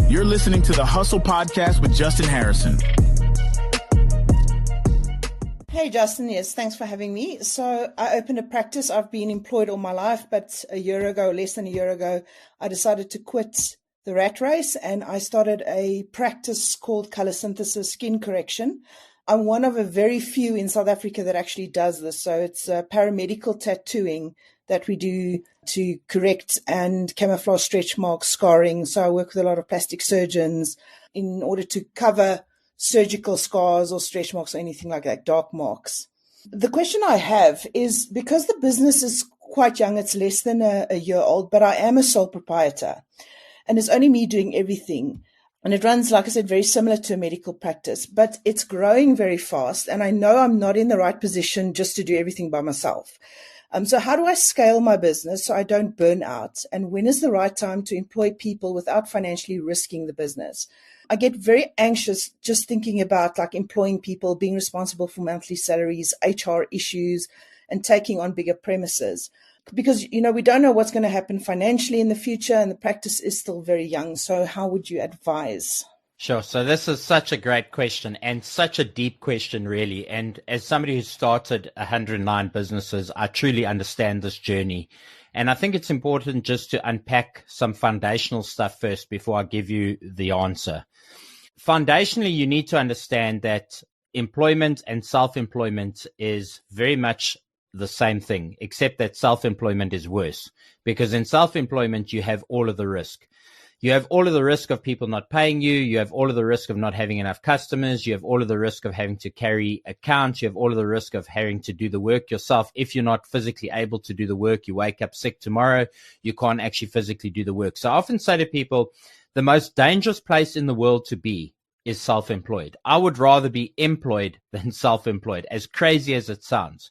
You're listening to the Hustle Podcast with Justin Harrison. Hey, Justin. Yes, thanks for having me. So I opened a practice. I've been employed all my life, but less than a year ago, I decided to quit the rat race and I started a practice called Color Synthesis Skin Correction. I'm one of a very few in South Africa that actually does this. So it's paramedical tattooing that we do to correct and camouflage stretch marks, scarring. So I work with a lot of plastic surgeons in order to cover surgical scars or stretch marks or anything like that, dark marks. The question I have is, because the business is quite young, it's less than a year old, but I am a sole proprietor and it's only me doing everything. And it runs, like I said, very similar to a medical practice, but it's growing very fast. And I know I'm not in the right position just to do everything by myself. So how do I scale my business so I don't burn out? And when is the right time to employ people without financially risking the business? I get very anxious just thinking about like employing people, being responsible for monthly salaries, HR issues, and taking on bigger premises. Because, we don't know what's going to happen financially in the future and the practice is still very young. So how would you advise? Sure. So this is such a great question and such a deep question, really. And as somebody who started 109 businesses, I truly understand this journey. And I think it's important just to unpack some foundational stuff first before I give you the answer. Foundationally, you need to understand that employment and self-employment is very much the same thing, except that self-employment is worse, because in self-employment, you have all of the risk. You have all of the risk of people not paying you. You have all of the risk of not having enough customers. You have all of the risk of having to carry accounts. You have all of the risk of having to do the work yourself. If you're not physically able to do the work, you wake up sick tomorrow, you can't actually physically do the work. So I often say to people, the most dangerous place in the world to be is self-employed. I would rather be employed than self-employed, as crazy as it sounds.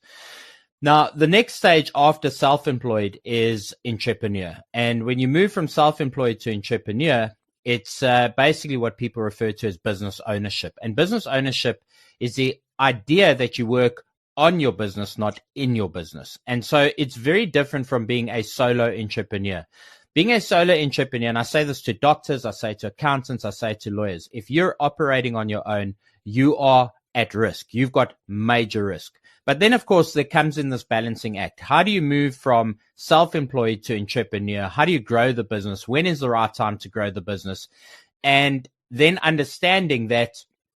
Now, the next stage after self-employed is entrepreneur. And when you move from self-employed to entrepreneur, it's basically what people refer to as business ownership. And business ownership is the idea that you work on your business, not in your business. And so it's very different from being a solo entrepreneur. Being a solo entrepreneur, and I say this to doctors, I say to accountants, I say to lawyers, if you're operating on your own, you are at risk. You've got major risk. But then, of course, there comes in this balancing act. How do you move from self-employed to entrepreneur? How do you grow the business? When is the right time to grow the business? And then understanding that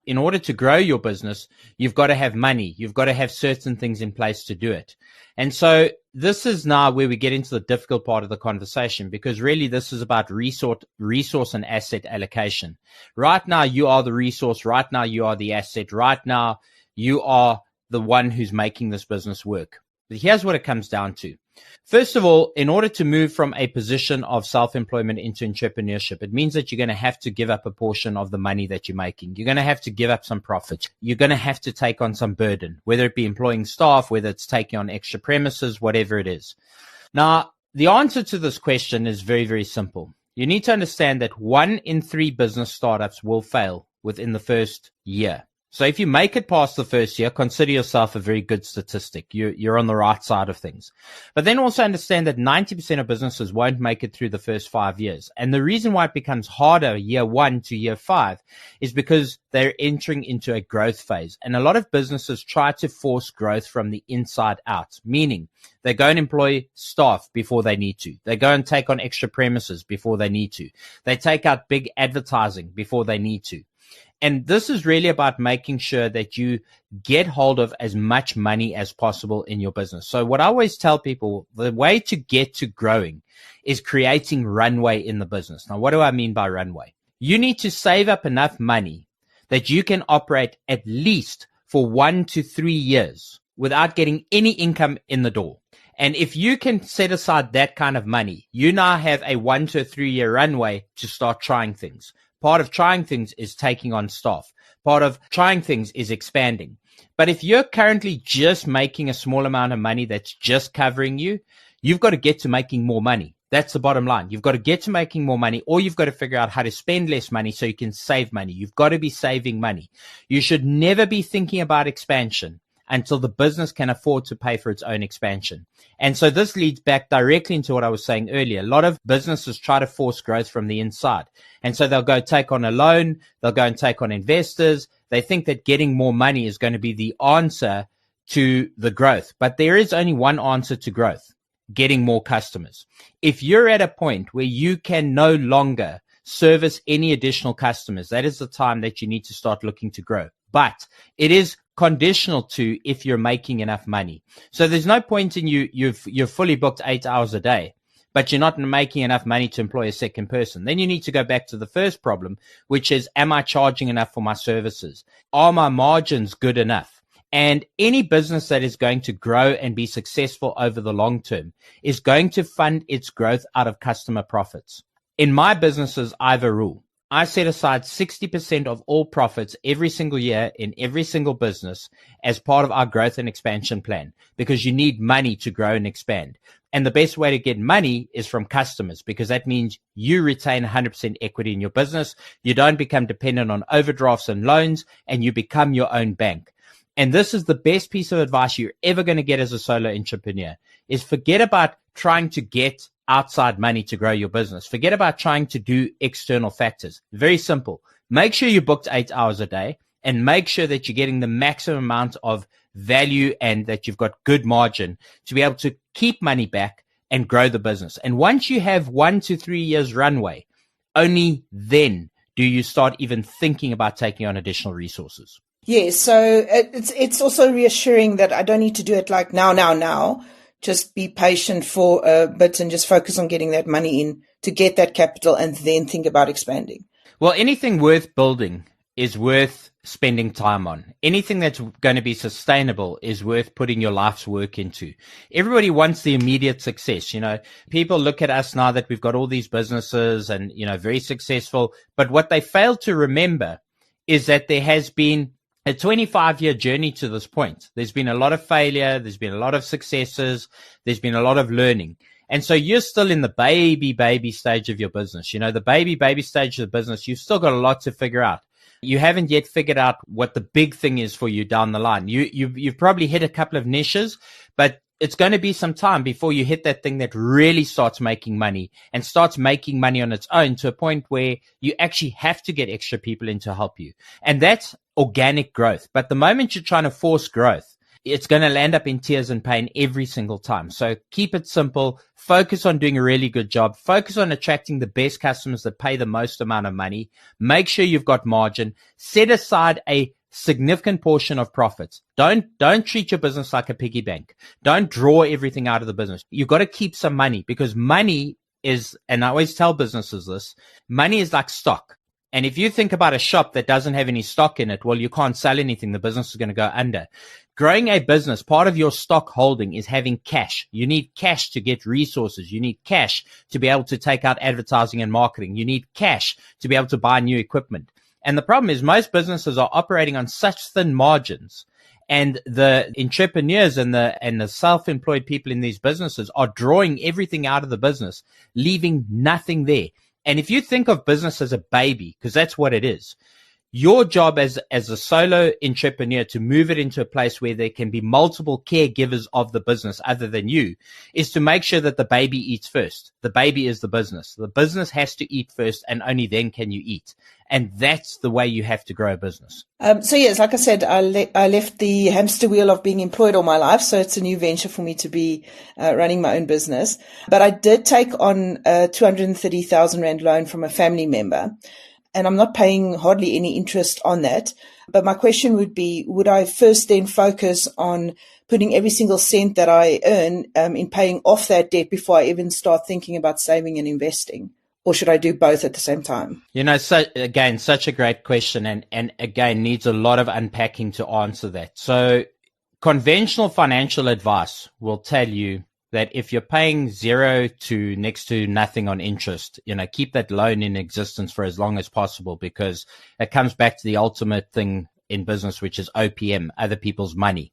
in order to grow your business, you've got to have money. You've got to have certain things in place to do it. And so this is now where we get into the difficult part of the conversation, because really this is about resource and asset allocation. Right now, you are the resource. Right now, you are the asset. Right now, you are the one who's making this business work. But here's what it comes down to. First of all, in order to move from a position of self-employment into entrepreneurship, it means that you're going to have to give up a portion of the money that you're making. You're going to have to give up some profit. You're going to have to take on some burden, whether it be employing staff, whether it's taking on extra premises, whatever it is. Now, the answer to this question is very, very simple. You need to understand that 1 in 3 business startups will fail within the first year. So if you make it past the first year, consider yourself a very good statistic. You're on the right side of things. But then also understand that 90% of businesses won't make it through the first 5 years. And the reason why it becomes harder year 1 to year 5 is because they're entering into a growth phase. And a lot of businesses try to force growth from the inside out, meaning they go and employ staff before they need to. They go and take on extra premises before they need to. They take out big advertising before they need to. And this is really about making sure that you get hold of as much money as possible in your business. So what I always tell people, the way to get to growing is creating runway in the business. Now, what do I mean by runway? You need to save up enough money that you can operate at least for 1 to 3 years without getting any income in the door. And if you can set aside that kind of money, you now have a 1 to 3 year runway to start trying things. Part of trying things is taking on staff. Part of trying things is expanding. But if you're currently just making a small amount of money that's just covering you, you've got to get to making more money. That's the bottom line. You've got to get to making more money, or you've got to figure out how to spend less money so you can save money. You've got to be saving money. You should never be thinking about expansion until the business can afford to pay for its own expansion. And so this leads back directly into what I was saying earlier. A lot of businesses try to force growth from the inside. And so they'll go take on a loan. They'll go and take on investors. They think that getting more money is going to be the answer to the growth. But there is only one answer to growth: getting more customers. If you're at a point where you can no longer service any additional customers, that is the time that you need to start looking to grow. But it is conditional to if you're making enough money. So there's no point in you're fully booked 8 hours a day, but you're not making enough money to employ a second person. Then you need to go back to the first problem, which is, am I charging enough for my services? Are my margins good enough? And any business that is going to grow and be successful over the long term is going to fund its growth out of customer profits. In my businesses, I have a rule. I set aside 60% of all profits every single year in every single business as part of our growth and expansion plan, because you need money to grow and expand. And the best way to get money is from customers, because that means you retain 100% equity in your business. You don't become dependent on overdrafts and loans, and you become your own bank. And this is the best piece of advice you're ever going to get as a solo entrepreneur, is forget about trying to get outside money to grow your business. Forget about trying to do external factors. Very simple. Make sure you booked 8 hours a day, and make sure that you're getting the maximum amount of value and that you've got good margin to be able to keep money back and grow the business. And once you have 1 to 3 years runway, only then do you start even thinking about taking on additional resources. Yes, so it's also reassuring that I don't need to do it like now. Just be patient for a bit and just focus on getting that money in to get that capital, and then think about expanding. Well, anything worth building is worth spending time on. Anything that's going to be sustainable is worth putting your life's work into. Everybody wants the immediate success. You know, people look at us now that we've got all these businesses and, you know, very successful. But what they fail to remember is that there has been a 25-year journey to this point. There's been a lot of failure. There's been a lot of successes. There's been a lot of learning. And so you're still in the baby stage of your business. You know, the baby stage of the business, you've still got a lot to figure out. You haven't yet figured out what the big thing is for you down the line. You've probably hit a couple of niches, but it's going to be some time before you hit that thing that really starts making money and starts making money on its own, to a point where you actually have to get extra people in to help you. And that's organic growth. But the moment you're trying to force growth, it's going to land up in tears and pain every single time. So keep it simple. Focus on doing a really good job. Focus on attracting the best customers that pay the most amount of money. Make sure you've got margin. Set aside a significant portion of profits. Don't treat your business like a piggy bank. Don't draw everything out of the business. You've got to keep some money, because money is, and I always tell businesses this, money is like stock. And if you think about a shop that doesn't have any stock in it, well, you can't sell anything. The business is going to go under. Growing a business, part of your stock holding is having cash. You need cash to get resources. You need cash to be able to take out advertising and marketing. You need cash to be able to buy new equipment. And the problem is, most businesses are operating on such thin margins, and the entrepreneurs and the self-employed people in these businesses are drawing everything out of the business, leaving nothing there. And if you think of business as a baby, because that's what it is, your job as a solo entrepreneur to move it into a place where there can be multiple caregivers of the business other than you is to make sure that the baby eats first. The baby is the business. The business has to eat first, and only then can you eat. And that's the way you have to grow a business. So yes, like I said, I left the hamster wheel of being employed all my life. So it's a new venture for me to be running my own business. But I did take on a 230,000 Rand loan from a family member. And I'm not paying hardly any interest on that. But my question would be, would I first then focus on putting every single cent that I earn in paying off that debt before I even start thinking about saving and investing? Or should I do both at the same time? You know, so again, such a great question, and again, needs a lot of unpacking to answer that. So conventional financial advice will tell you that if you're paying 0 to next to nothing on interest, you know, keep that loan in existence for as long as possible, because it comes back to the ultimate thing in business, which is OPM, other people's money.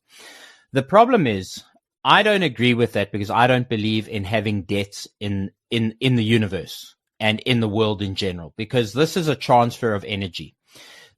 The problem is, I don't agree with that, because I don't believe in having debts in the universe and in the world in general, because this is a transfer of energy.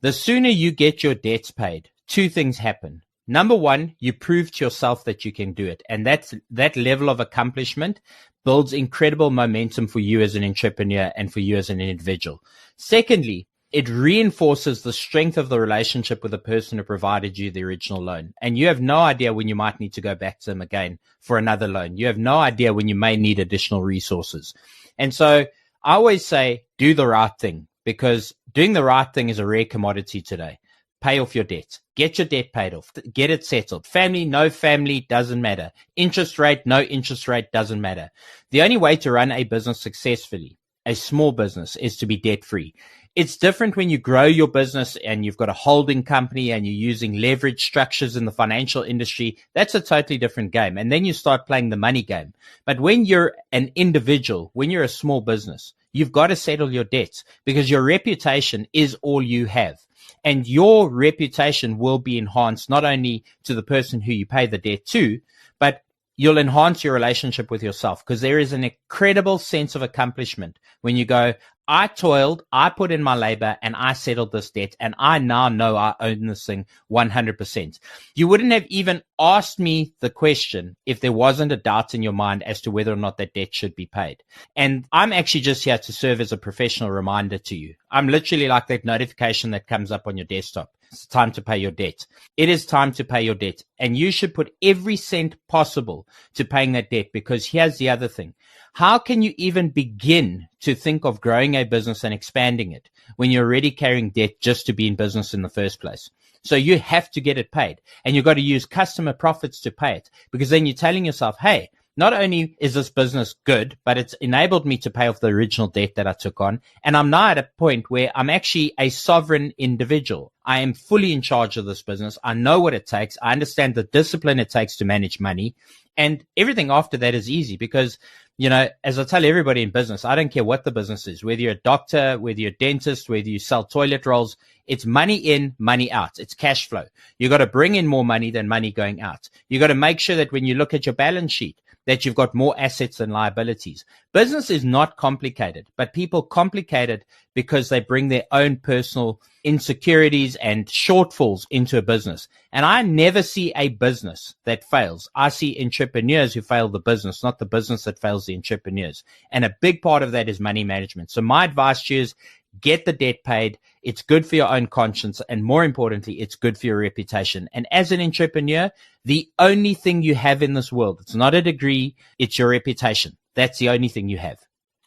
The sooner you get your debts paid, two things happen. Number one, you prove to yourself that you can do it. And that level of accomplishment builds incredible momentum for you as an entrepreneur and for you as an individual. Secondly, it reinforces the strength of the relationship with the person who provided you the original loan. And you have no idea when you might need to go back to them again for another loan. You have no idea when you may need additional resources. And so I always say, do the right thing, because doing the right thing is a rare commodity today. Pay off your debt. Get your debt paid off. Get it settled. Family, no family, doesn't matter. Interest rate, no interest rate, doesn't matter. The only way to run a business successfully, a small business, is to be debt-free. It's different when you grow your business and you've got a holding company and you're using leverage structures in the financial industry. That's a totally different game. And then you start playing the money game. But when you're an individual, when you're a small business, you've got to settle your debts, because your reputation is all you have. And your reputation will be enhanced not only to the person who you pay the debt to, but you'll enhance your relationship with yourself, because there is an incredible sense of accomplishment when you go, I toiled, I put in my labor, and I settled this debt, and I now know I own this thing 100%. You wouldn't have even asked me the question if there wasn't a doubt in your mind as to whether or not that debt should be paid. And I'm actually just here to serve as a professional reminder to you. I'm literally like that notification that comes up on your desktop. It's time to pay your debt. It is time to pay your debt. And you should put every cent possible to paying that debt, because here's the other thing. How can you even begin to think of growing a business and expanding it when you're already carrying debt just to be in business in the first place? So you have to get it paid, and you've got to use customer profits to pay it, because then you're telling yourself, hey, not only is this business good, but it's enabled me to pay off the original debt that I took on. And I'm now at a point where I'm actually a sovereign individual. I am fully in charge of this business. I know what it takes. I understand the discipline it takes to manage money. And everything after that is easy, because, you know, as I tell everybody in business, I don't care what the business is, whether you're a doctor, whether you're a dentist, whether you sell toilet rolls, it's money in, money out. It's cash flow. You got to bring in more money than money going out. You got to make sure that when you look at your balance sheet, that you've got more assets than liabilities. Business is not complicated, but people complicate it because they bring their own personal insecurities and shortfalls into a business. And I never see a business that fails. I see entrepreneurs who fail the business, not the business that fails the entrepreneurs. And a big part of that is money management. So my advice to you is, get the debt paid. It's good for your own conscience. And more importantly, it's good for your reputation. And as an entrepreneur, the only thing you have in this world, it's not a degree, it's your reputation. That's the only thing you have.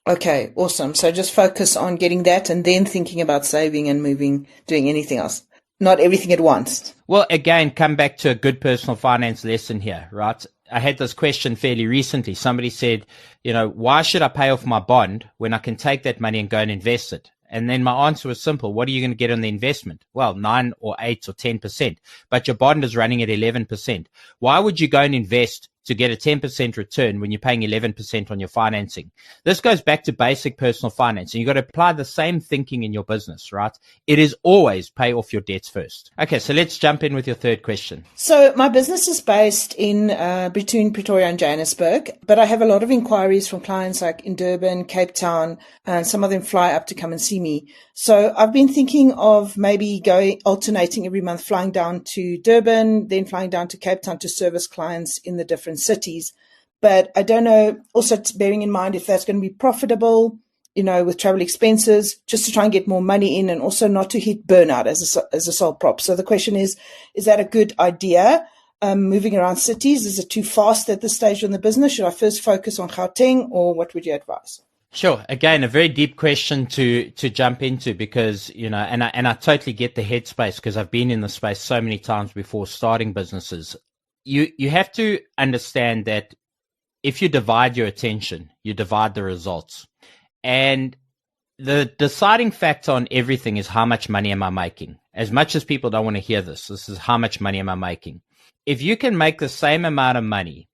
Okay, awesome. So just focus on getting that and then thinking about saving and moving, doing anything else. Not everything at once. Well, again, come back to a good personal finance lesson here, right? I had this question fairly recently. Somebody said, you know, why should I pay off my bond when I can take that money and go and invest it? And then my answer was simple. What are you going to get on the investment? Well, 9 or 8 or 10%, but your bond is running at 11%. Why would you go and invest to get a 10% return when you're paying 11% on your financing? This goes back to basic personal finance, and you've got to apply the same thinking in your business, right? It is always pay off your debts first. Okay, so let's jump in with your third question. So my business is based in between Pretoria and Johannesburg, but I have a lot of inquiries from clients like in Durban, Cape Town, and some of them fly up to come and see me. So I've been thinking of maybe alternating every month, flying down to Durban, then flying down to Cape Town to service clients in the different cities. But I don't know, also bearing in mind if that's going to be profitable, you know, with travel expenses, just to try and get more money in and also not to hit burnout as a sole prop. So the question is that a good idea? Moving around cities, is it too fast at this stage in the business? Should I first focus on Gauteng, or what would you advise? Sure. Again, a very deep question to jump into, because, you know, and I totally get the headspace, because I've been in the space so many times before starting businesses. You have to understand that if you divide your attention, you divide the results. And the deciding factor on everything is how much money am I making? As much as people don't want to hear this is how much money am I making? If you can make the same amount of money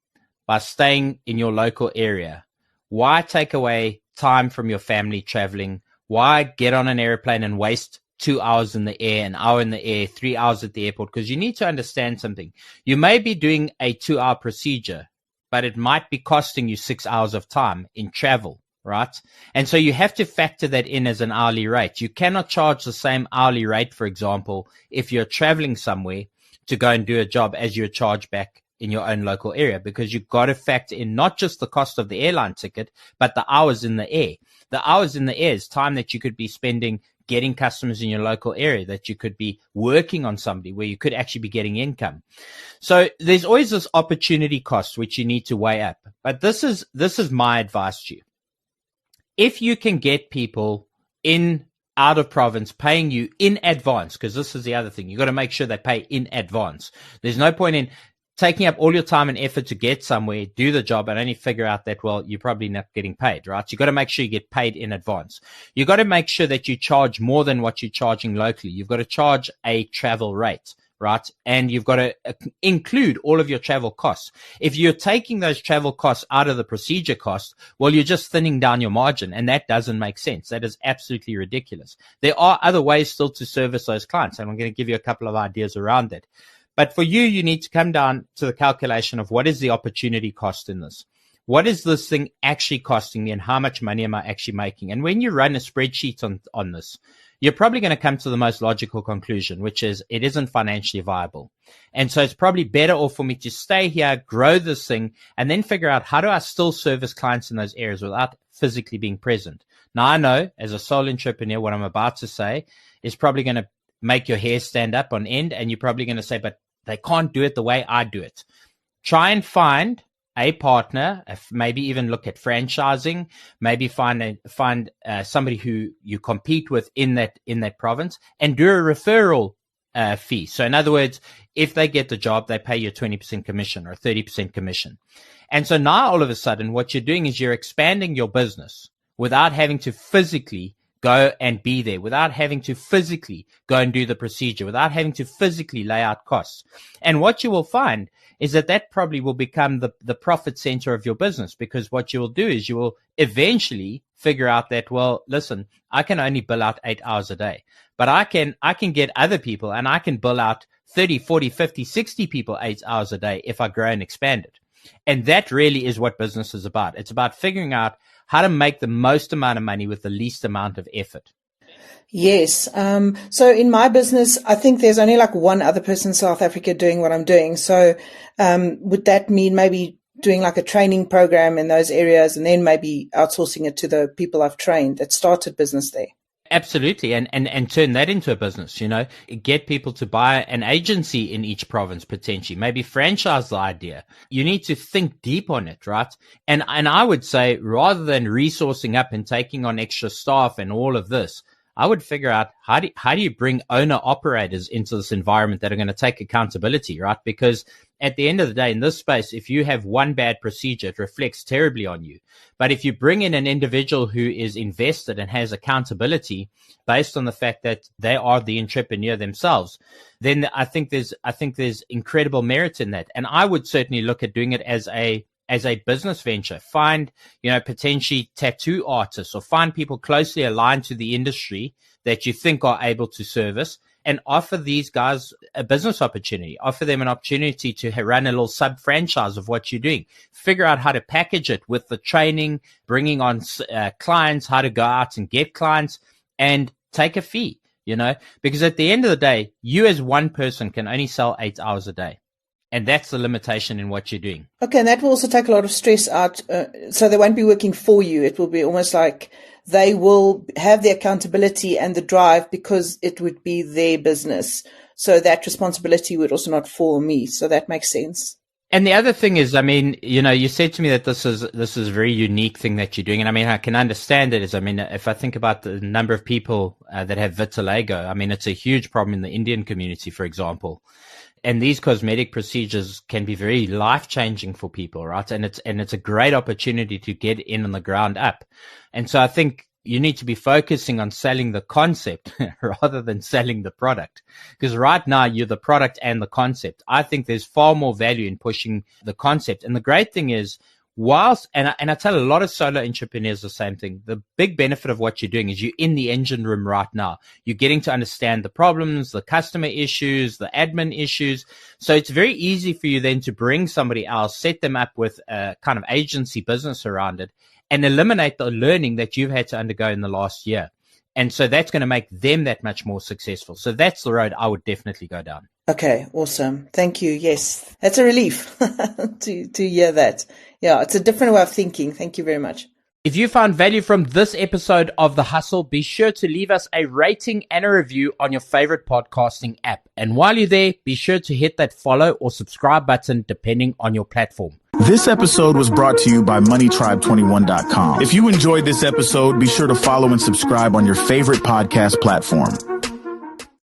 by staying in your local area, why take away time from your family traveling? Why get on an airplane and waste 2 hours in the air, an hour in the air, 3 hours at the airport? Because you need to understand something. You may be doing a 2-hour procedure, but it might be costing you 6 hours of time in travel, right? And so you have to factor that in as an hourly rate. You cannot charge the same hourly rate, for example, if you're traveling somewhere to go and do a job as you're charged back in your own local area, because you've got to factor in not just the cost of the airline ticket, but the hours in the air. The hours in the air is time that you could be spending getting customers in your local area, that you could be working on somebody where you could actually be getting income. So there's always this opportunity cost, which you need to weigh up. But this is my advice to you. If you can get people out of province paying you in advance, because this is the other thing, you got to make sure they pay in advance. There's no point in taking up all your time and effort to get somewhere, do the job, and only figure out that, well, you're probably not getting paid, right? You got to make sure you get paid in advance. You got to make sure that you charge more than what you're charging locally. You've got to charge a travel rate, right? And you've got to include all of your travel costs. If you're taking those travel costs out of the procedure cost, well, you're just thinning down your margin, and that doesn't make sense. That is absolutely ridiculous. There are other ways still to service those clients, and I'm going to give you a couple of ideas around it. But for you need to come down to the calculation of what is the opportunity cost in this? What is this thing actually costing me, and how much money am I actually making? And when you run a spreadsheet on this, you're probably going to come to the most logical conclusion, which is it isn't financially viable. And so it's probably better off for me to stay here, grow this thing, and then figure out how do I still service clients in those areas without physically being present. Now, I know as a sole entrepreneur, what I'm about to say is probably going to make your hair stand up on end, and you're probably going to say, but they can't do it the way I do it. Try and find a partner, maybe even look at franchising, maybe find somebody who you compete with in that province, and do a referral fee. So in other words, if they get the job, they pay you 20% commission or 30% commission. And so now all of a sudden what you're doing is you're expanding your business without having to physically go and be there, without having to physically go and do the procedure, without having to physically lay out costs. And what you will find is that probably will become the profit center of your business, because what you will do is you will eventually figure out that, well, listen, I can only bill out 8 hours a day, but I can get other people, and I can bill out 30, 40, 50, 60 people 8 hours a day if I grow and expand it. And that really is what business is about. It's about figuring out how to make the most amount of money with the least amount of effort. Yes. So in my business, I think there's only like one other person in South Africa doing what I'm doing. So would that mean maybe doing like a training program in those areas, and then maybe outsourcing it to the people I've trained that started business there? Absolutely. And turn that into a business, get people to buy an agency in each province, potentially, maybe franchise the idea. You need to think deep on it, right? And I would say, rather than resourcing up and taking on extra staff and all of this, I would figure out how do you bring owner operators into this environment that are going to take accountability, right? Because at the end of the day, in this space, if you have one bad procedure, it reflects terribly on you. But if you bring in an individual who is invested and has accountability based on the fact that they are the entrepreneur themselves, then I think there's incredible merit in that. And I would certainly look at doing it as a business venture. Find, potentially tattoo artists, or find people closely aligned to the industry that you think are able to service, and offer these guys a business opportunity. Offer them an opportunity to run a little sub-franchise of what you're doing. Figure out how to package it with the training, bringing on clients, how to go out and get clients, and take a fee, because at the end of the day, you as one person can only sell 8 hours a day. And that's the limitation in what you're doing. Okay, and that will also take a lot of stress out. So they won't be working for you. It will be almost like they will have the accountability and the drive because it would be their business. So that responsibility would also not fall on me. So that makes sense. And the other thing is, you said to me that this is a very unique thing that you're doing. And I can understand it. If I think about the number of people that have vitiligo, it's a huge problem in the Indian community, for example. And these cosmetic procedures can be very life-changing for people, right? And it's a great opportunity to get in on the ground up. And so I think you need to be focusing on selling the concept rather than selling the product. Because right now you're the product and the concept. I think there's far more value in pushing the concept. And the great thing is, and I tell a lot of solo entrepreneurs the same thing, the big benefit of what you're doing is you're in the engine room right now. You're getting to understand the problems, the customer issues, the admin issues. So it's very easy for you then to bring somebody else, set them up with a kind of agency business around it, and eliminate the learning that you've had to undergo in the last year. And so that's going to make them that much more successful. So that's the road I would definitely go down. Okay, awesome. Thank you. Yes, that's a relief to hear that. Yeah, it's a different way of thinking. Thank you very much. If you found value from this episode of The Hustle, be sure to leave us a rating and a review on your favorite podcasting app. And while you're there, be sure to hit that follow or subscribe button depending on your platform. This episode was brought to you by MoneyTribe21.com. If you enjoyed this episode, be sure to follow and subscribe on your favorite podcast platform.